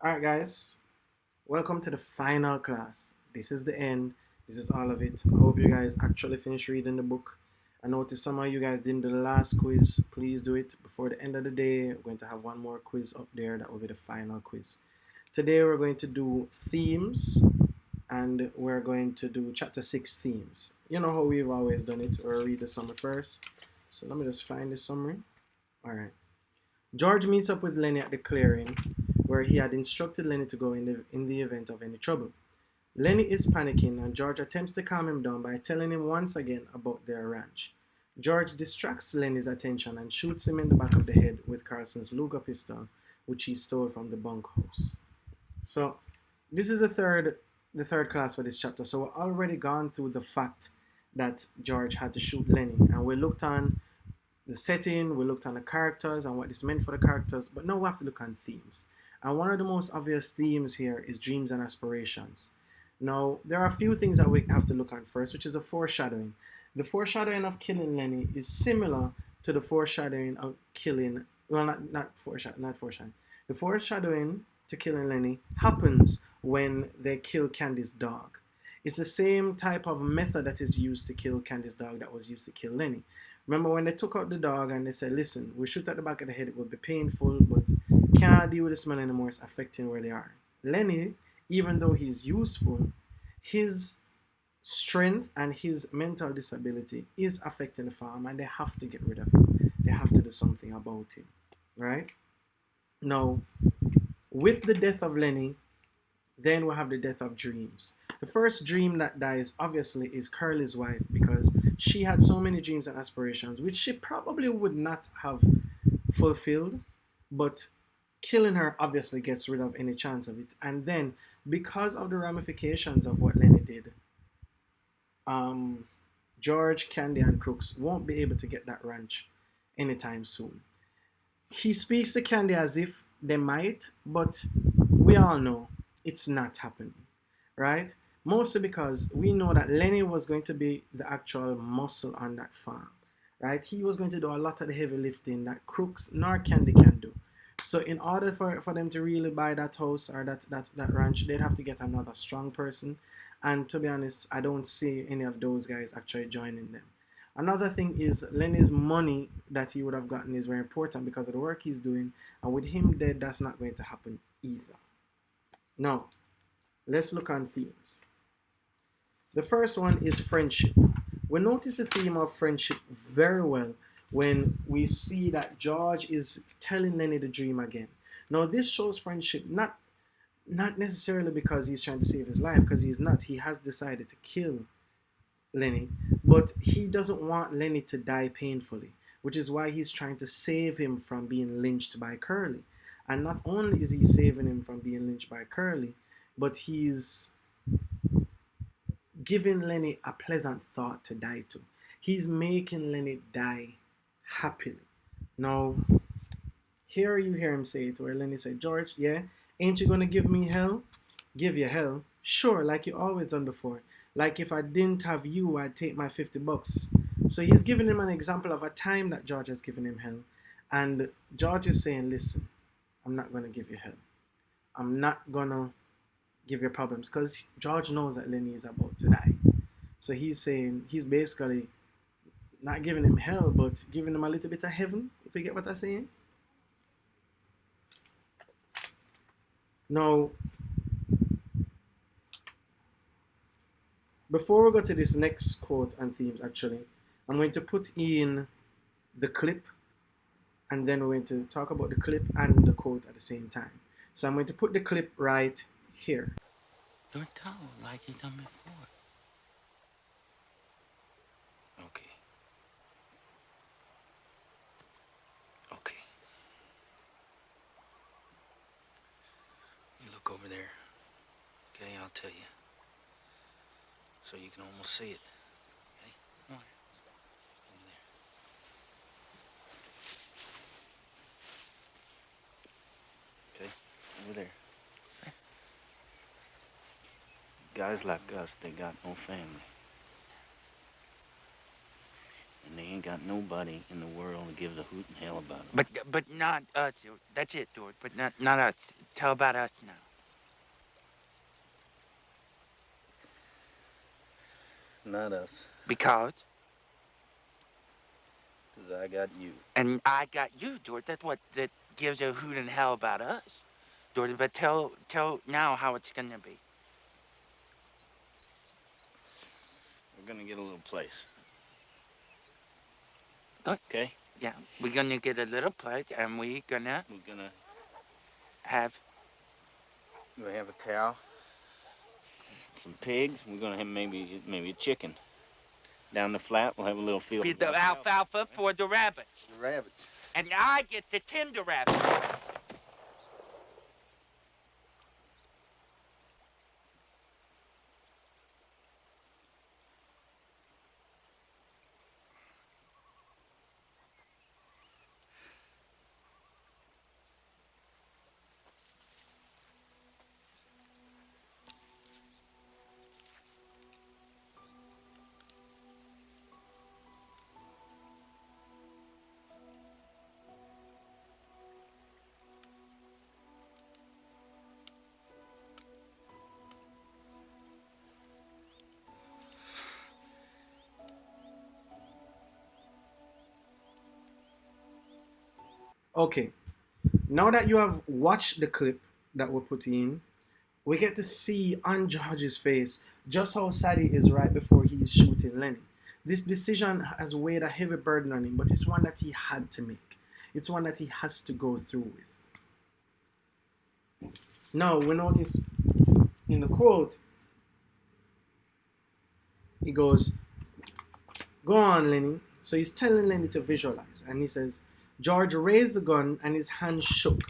Alright, guys, welcome to the final class. This is the end, this is all of it. I hope you guys actually finish reading the book. I noticed some of you guys didn't do the last quiz. Please do it before the end of the day. We're going to have one more quiz up there that will be the final quiz. Today, we're going to do themes and we're going to do chapter 6 themes. You know how we've always done it. We'll read the summary first. So let me just find the summary. Alright. George meets up with Lenny at the clearing, where he had instructed Lenny to go in the event of any trouble. Lenny is panicking, and George attempts to calm him down by telling him once again about their ranch. George distracts Lenny's attention and shoots him in the back of the head with Carlson's Luger pistol, which he stole from the bunkhouse. So, this is the third class for this chapter. So we're already gone through the fact that George had to shoot Lenny, and we looked on the setting, we looked on the characters and what this meant for the characters, but now we have to look on themes. And one of the most obvious themes here is dreams and aspirations. Now, there are a few things that we have to look on first, which is a foreshadowing. The foreshadowing of killing Lenny is similar to the foreshadowing of killing, well, not foreshadowing. The foreshadowing to killing Lenny happens when they kill Candy's dog. It's the same type of method that is used to kill Candy's dog that was used to kill Lenny. Remember when they took out the dog and they said, listen, we shoot at the back of the head, it will be painful, but can't deal with the smell anymore, it's affecting where they are. Lenny, even though he's useful, his strength and his mental disability is affecting the farm and they have to get rid of him. They have to do something about him, right? Now, with the death of Lenny, then we'll have the death of dreams. The first dream that dies, obviously, is Curly's wife because she had so many dreams and aspirations, which she probably would not have fulfilled, but killing her obviously gets rid of any chance of it. And then, because of the ramifications of what Lenny did, George, Candy, and Crooks won't be able to get that ranch anytime soon. He speaks to Candy as if they might, but we all know it's not happening, right? Mostly because we know that Lenny was going to be the actual muscle on that farm, right? He was going to do a lot of the heavy lifting that Crooks nor Candy can do. So in order for them to really buy that house or that ranch, they'd have to get another strong person. And to be honest, I don't see any of those guys actually joining them. Another thing is Lenny's money that he would have gotten is very important because of the work he's doing. And with him dead, that's not going to happen either. Now, let's look on themes. The first one is friendship. We notice the theme of friendship very well when we see that George is telling Lenny the dream again. Now, this shows friendship not necessarily because he's trying to save his life, because he's not. He has decided to kill Lenny, but he doesn't want Lenny to die painfully, which is why he's trying to save him from being lynched by Curly. And not only is he saving him from being lynched by Curly, but he's giving Lenny a pleasant thought to die to. He's making Lenny die happily. Now, here you hear him say it where Lenny said, George, yeah, ain't you gonna give me hell? Give you hell? Sure, like you always done before. Like if I didn't have you, I'd take my $50. So he's giving him an example of a time that George has given him hell. And George is saying, listen, I'm not gonna give you hell. I'm not gonna give you problems because George knows that Lenny is about to die. So he's saying, he's basically not giving him hell, but giving him a little bit of heaven, if you get what I'm saying. Now, before we go to this next quote and themes, actually, I'm going to put in the clip and then we're going to talk about the clip and the quote at the same time. So I'm going to put the clip right here. Don't tell like you done before. Okay. Okay. You look over there. Okay, I'll tell you. So you can almost see it. Okay? Come on. Over there. Okay? Over there. Guys like us, they got no family. And they ain't got nobody in the world to give the hoot and hell about them. But not us. That's it, George. But not us. Tell about us now. Not us. Because? Because I got you. And I got you, George. That's what that gives a hoot in hell about us. George, but tell now how it's gonna be. We're gonna get a little place. Good. Okay? Yeah, we're gonna get a little place, and we're gonna have a cow, some pigs. We're gonna have maybe a chicken. Down the flat, we'll have a little field. feed the alfalfa for the rabbits. The rabbits. And I get to tend the rabbits. Okay, now that you have watched the clip that we're putting in, we get to see on George's face just how sad he is right before he's shooting Lenny. This decision has weighed a heavy burden on him, but it's one that he had to make. It's one that he has to go through with. Now, we notice in the quote, he goes, "Go on, Lenny." So he's telling Lenny to visualize, and he says, George raised the gun and his hand shook,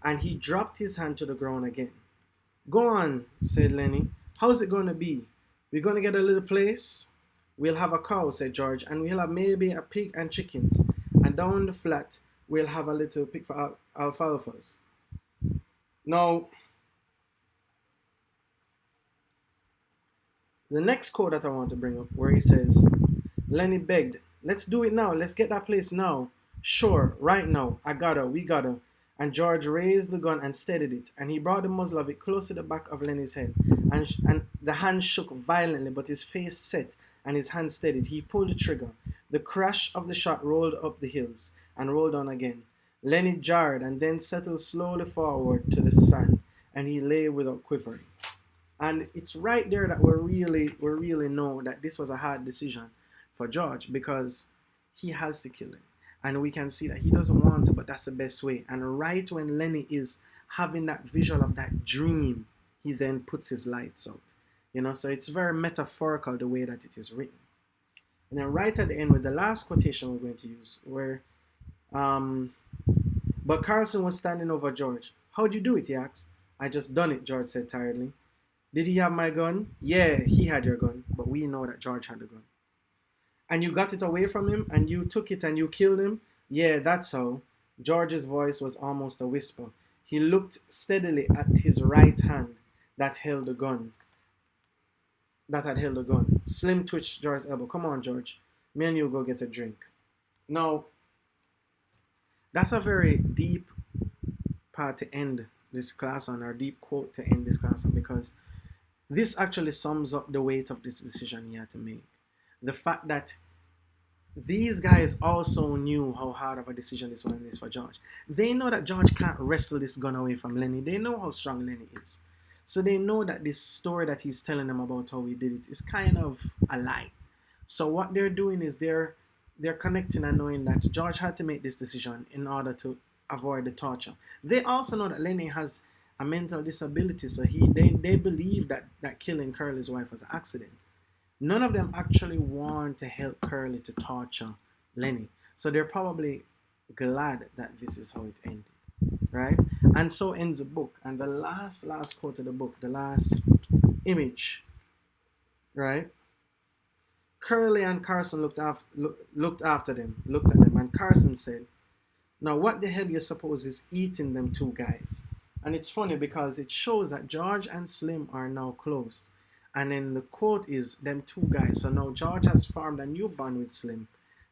and he dropped his hand to the ground again. "Go on," said Lenny. "How's it going to be? We're going to get a little place. We'll have a cow," said George, "and we'll have maybe a pig and chickens. And down the flat, we'll have a little pig for alfalfas." Now, the next quote that I want to bring up, where he says, Lenny begged, "Let's do it now. Let's get that place now. Sure, right now. We gotta." And George raised the gun and steadied it, and he brought the muzzle of it close to the back of Lenny's head. And the hand shook violently, but his face set and his hand steadied. He pulled the trigger. The crash of the shot rolled up the hills and rolled on again. Lenny jarred and then settled slowly forward to the sand, and he lay without quivering. And it's right there that we really know that this was a hard decision for George, because he has to kill him. And we can see that he doesn't want to, but that's the best way. And right when Lenny is having that visual of that dream, he then puts his lights out. So it's very metaphorical the way that it is written. And then right at the end, with the last quotation we're going to use, where, but Carlson was standing over George. "How'd you do it?" he asked. "I just done it," George said tiredly. "Did he have my gun?" "Yeah, he had your gun, but we know that George had the gun." "And you got it away from him, and you took it and you killed him?" "Yeah, that's how." George's voice was almost a whisper. He looked steadily at his right hand that held the gun. Slim twitched George's elbow. "Come on, George. Me and you go get a drink." Now, that's a very deep part to end this class on, or deep quote to end this class on, because this actually sums up the weight of this decision he had to make. The fact that these guys also knew how hard of a decision this one is for George. They know that George can't wrestle this gun away from Lenny. They know how strong Lenny is. So they know that this story that he's telling them about how he did it is kind of a lie. So what they're doing is they're connecting and knowing that George had to make this decision in order to avoid the torture. They also know that Lenny has a mental disability, so they believe that killing Curly's wife was an accident. None of them actually want to help Curly to torture Lenny. So they're probably glad that this is how it ended, right? And so ends the book. And the last quote of the book, the last image, right? Curly and Carson looked at them, and Carson said, "Now what the hell you suppose is eating them two guys?" And it's funny because it shows that George and Slim are now close. And then the quote is them two guys. So now George has formed a new bond with Slim.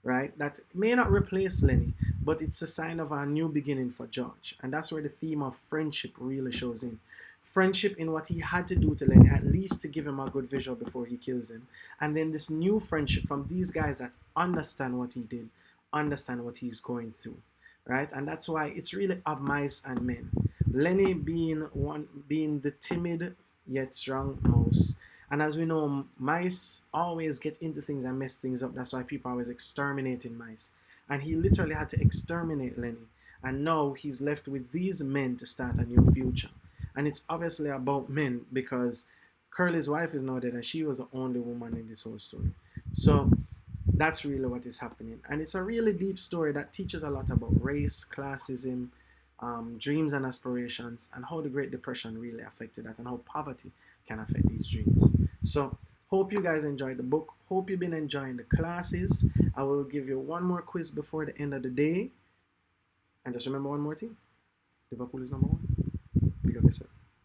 right? That may not replace Lenny, but it's a sign of a new beginning for George. And that's where the theme of friendship really shows in. Friendship in what he had to do to Lenny, at least to give him a good visual before he kills him. And then this new friendship from these guys that understand what he did, understand what he's going through, right? And that's why it's really of mice and men. Lenny being the timid yet strong mouse. And as we know, mice always get into things and mess things up. That's why people are always exterminating mice. And he literally had to exterminate Lenny. And now he's left with these men to start a new future. And it's obviously about men because Curly's wife is now dead and she was the only woman in this whole story. So that's really what is happening. And it's a really deep story that teaches a lot about race, classism, dreams and aspirations, and how the Great Depression really affected that and how poverty can affect these dreams. So, hope you guys enjoyed the book. Hope you've been enjoying the classes. I will give you one more quiz before the end of the day. And just remember one more thing, Liverpool is number one.